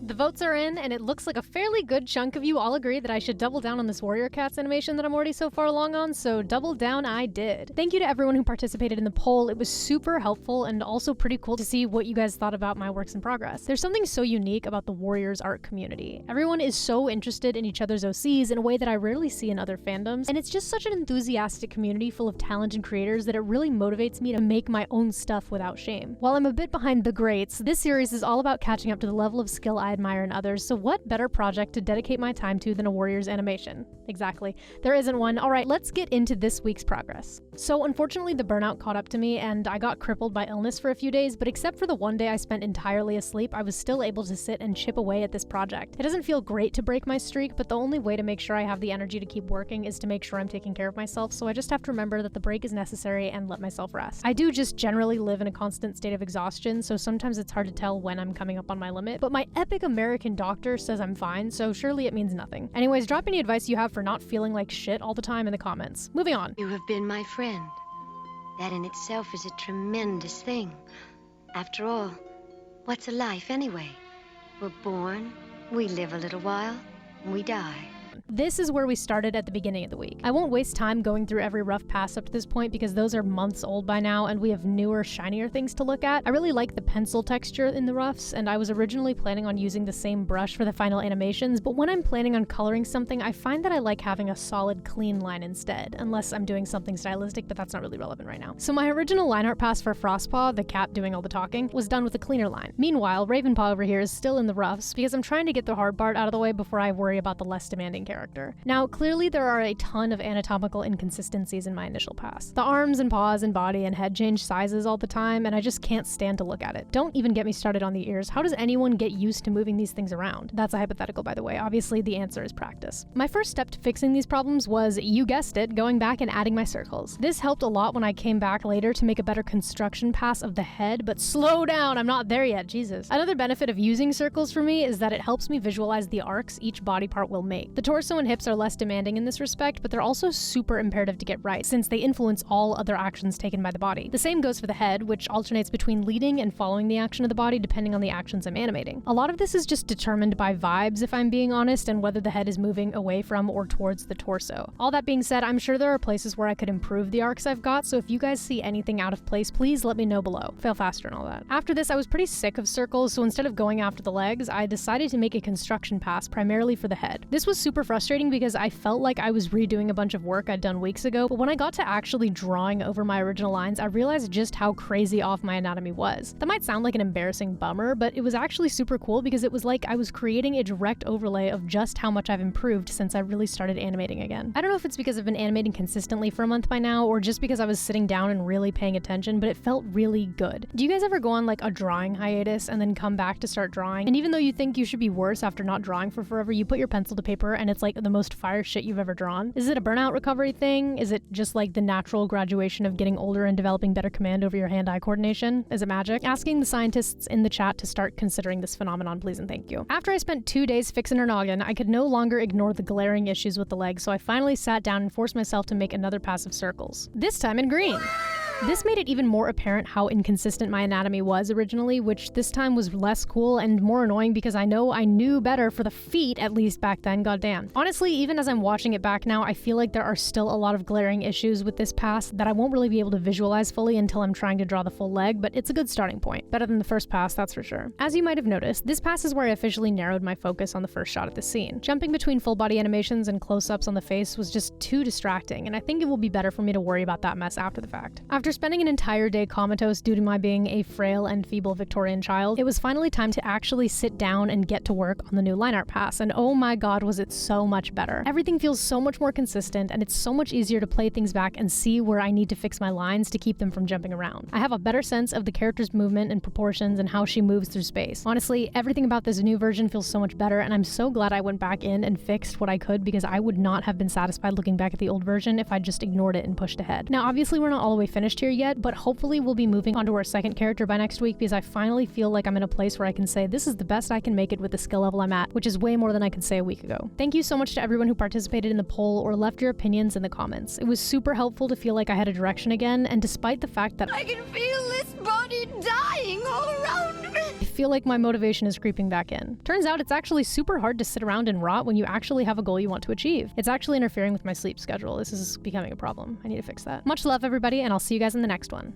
The votes are in, and it looks like a fairly good chunk of you all agree that I should double down on this Warrior Cats animation that I'm already so far along on, so double down I did. Thank you to everyone who participated in the poll. It was super helpful and also pretty cool to see what you guys thought about my works in progress. There's something so unique about the Warriors art community. Everyone is so interested in each other's OCs in a way that I rarely see in other fandoms, and it's just such an enthusiastic community full of talented creators that it really motivates me to make my own stuff without shame. While I'm a bit behind the greats, this series is all about catching up to the level of skill I admire in others, so what better project to dedicate my time to than a Warriors animation? Exactly. There isn't one. Alright, let's get into this week's progress. So unfortunately the burnout caught up to me and I got crippled by illness for a few days, but except for the one day I spent entirely asleep, I was still able to sit and chip away at this project. It doesn't feel great to break my streak, but the only way to make sure I have the energy to keep working is to make sure I'm taking care of myself, so I just have to remember that the break is necessary and let myself rest. I do just generally live in a constant state of exhaustion, so sometimes it's hard to tell when I'm coming up on my limit, but my epic American doctor says I'm fine, so surely it means nothing. Anyways, drop any advice you have for not feeling like shit all the time in the comments. Moving on. You have been my friend. That in itself is a tremendous thing. After all, what's a life anyway? We're born, we live a little while, and we die. This is where we started at the beginning of the week. I won't waste time going through every rough pass up to this point because those are months old by now and we have newer, shinier things to look at. I really like the pencil texture in the roughs, and I was originally planning on using the same brush for the final animations, but when I'm planning on coloring something, I find that I like having a solid, clean line instead, unless I'm doing something stylistic, but that's not really relevant right now. So my original line art pass for Frostpaw, the cat doing all the talking, was done with a cleaner line. Meanwhile, Ravenpaw over here is still in the roughs because I'm trying to get the hard part out of the way before I worry about the less demanding character. Now, clearly there are a ton of anatomical inconsistencies in my initial pass. The arms and paws and body and head change sizes all the time, and I just can't stand to look at it. Don't even get me started on the ears. How does anyone get used to moving these things around? That's a hypothetical, by the way. Obviously, the answer is practice. My first step to fixing these problems was, you guessed it, going back and adding my circles. This helped a lot when I came back later to make a better construction pass of the head, but slow down, I'm not there yet, Jesus. Another benefit of using circles for me is that it helps me visualize the arcs each body part will make. The torso and hips are less demanding in this respect, but they're also super imperative to get right, since they influence all other actions taken by the body. The same goes for the head, which alternates between leading and following the action of the body depending on the actions I'm animating. A lot of this is just determined by vibes, if I'm being honest, and whether the head is moving away from or towards the torso. All that being said, I'm sure there are places where I could improve the arcs I've got, so if you guys see anything out of place, please let me know below. Fail faster and all that. After this, I was pretty sick of circles, so instead of going after the legs, I decided to make a construction pass primarily for the head. This was super frustrating because I felt like I was redoing a bunch of work I'd done weeks ago, but when I got to actually drawing over my original lines, I realized just how crazy off my anatomy was. That might sound like an embarrassing bummer, but it was actually super cool because it was like I was creating a direct overlay of just how much I've improved since I really started animating again. I don't know if it's because I've been animating consistently for a month by now, or just because I was sitting down and really paying attention, but it felt really good. Do you guys ever go on like a drawing hiatus and then come back to start drawing? And even though you think you should be worse after not drawing for forever, you put your pencil to paper and it's like the most fire shit you've ever drawn? Is it a burnout recovery thing? Is it just like the natural graduation of getting older and developing better command over your hand-eye coordination? Is it magic? Asking the scientists in the chat to start considering this phenomenon, please and thank you. After I spent 2 days fixing her noggin, I could no longer ignore the glaring issues with the legs, so I finally sat down and forced myself to make another pass of circles. This time in green! This made it even more apparent how inconsistent my anatomy was originally, which this time was less cool and more annoying because I know I knew better for the feet, at least back then, goddamn. Honestly, even as I'm watching it back now, I feel like there are still a lot of glaring issues with this pass that I won't really be able to visualize fully until I'm trying to draw the full leg, but it's a good starting point. Better than the first pass, that's for sure. As you might have noticed, this pass is where I officially narrowed my focus on the first shot of the scene. Jumping between full body animations and close-ups on the face was just too distracting, and I think it will be better for me to worry about that mess after the fact. After spending an entire day comatose due to my being a frail and feeble Victorian child, it was finally time to actually sit down and get to work on the new line art pass, and oh my god was it so much better. Everything feels so much more consistent, and it's so much easier to play things back and see where I need to fix my lines to keep them from jumping around. I have a better sense of the character's movement and proportions and how she moves through space. Honestly, everything about this new version feels so much better, and I'm so glad I went back in and fixed what I could because I would not have been satisfied looking back at the old version if I just ignored it and pushed ahead. Now obviously we're not all the way finished here yet, but hopefully we'll be moving on to our second character by next week because I finally feel like I'm in a place where I can say this is the best I can make it with the skill level I'm at, which is way more than I could say a week ago. Thank you so much to everyone who participated in the poll or left your opinions in the comments. It was super helpful to feel like I had a direction again, and despite the fact that I can feel it! this body dying all around me. I feel like my motivation is creeping back in. Turns out it's actually super hard to sit around and rot when you actually have a goal you want to achieve. It's actually interfering with my sleep schedule. This is becoming a problem. I need to fix that. Much love, everybody, and I'll see you guys in the next one.